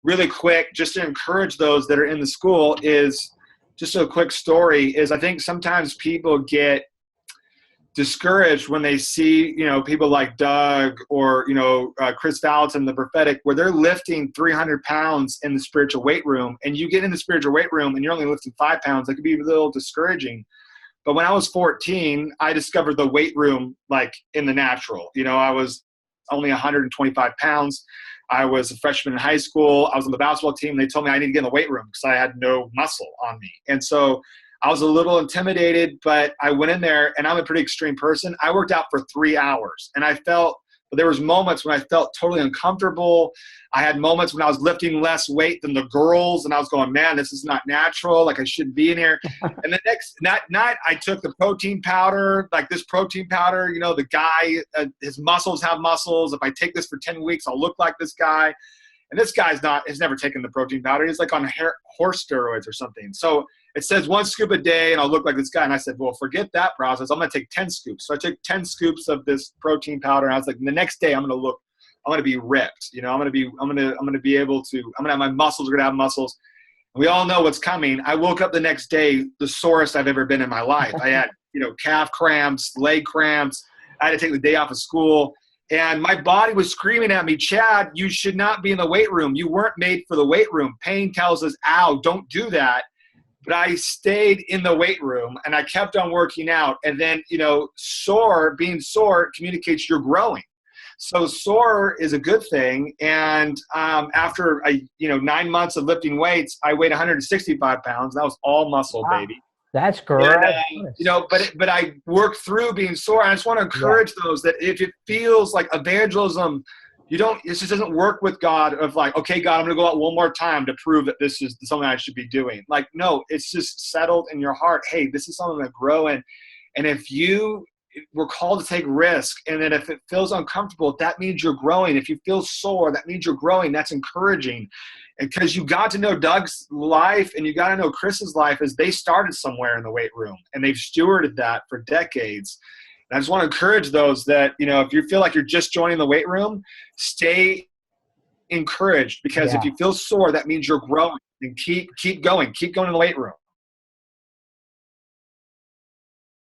really quick, just to encourage those that are in the school, is just a quick story, is I think sometimes people get discouraged when they see, people like Doug or, Chris Valentin, the prophetic, where they're lifting 300 pounds in the spiritual weight room, and you get in the spiritual weight room and you're only lifting 5 pounds. That could be a little discouraging. But when I was 14, I discovered the weight room, like in the natural. I was only 125 pounds. I was a freshman in high school. I was on the basketball team. They told me I need to get in the weight room because I had no muscle on me. And so I was a little intimidated, but I went in there, and I'm a pretty extreme person. I worked out for 3 hours, and there was moments when I felt totally uncomfortable. I had moments when I was lifting less weight than the girls, and I was going, man, this is not natural. Like, I shouldn't be in here. And the next night, I took the protein powder, like this protein powder, the guy, his muscles have muscles. If I take this for 10 weeks, I'll look like this guy. And this guy's has never taken the protein powder. He's like on horse steroids or something. So it says 1 scoop a day and I'll look like this guy. And I said, well, forget that process. I'm going to take 10 scoops. So I took 10 scoops of this protein powder. And I was like, the next day I'm going to be ripped. I'm going to be able to, I'm going to have my muscles, we're going to have muscles. And we all know what's coming. I woke up the next day, the sorest I've ever been in my life. I had, calf cramps, leg cramps. I had to take the day off of school. And my body was screaming at me, Chad, you should not be in the weight room. You weren't made for the weight room. Pain tells us, ow, don't do that. But I stayed in the weight room and I kept on working out. And then, being sore communicates you're growing. So sore is a good thing. And after 9 months of lifting weights, I weighed 165 pounds. That was all muscle, wow. Baby. That's great. And, but I worked through being sore. And I just want to encourage those that if it feels like evangelism, it just doesn't work with God of like, okay, God, I'm going to go out one more time to prove that this is something I should be doing. Like, no, it's just settled in your heart. Hey, this is something to grow in. And if we're called to take risk, and then if it feels uncomfortable, that means you're growing. If you feel sore, that means you're growing. That's encouraging. Because you got to know Doug's life and you got to know Chris's life as they started somewhere in the weight room and they've stewarded that for decades. And I just want to encourage those that, if you feel like you're just joining the weight room, stay encouraged, because if you feel sore, that means you're growing, and keep going in the weight room.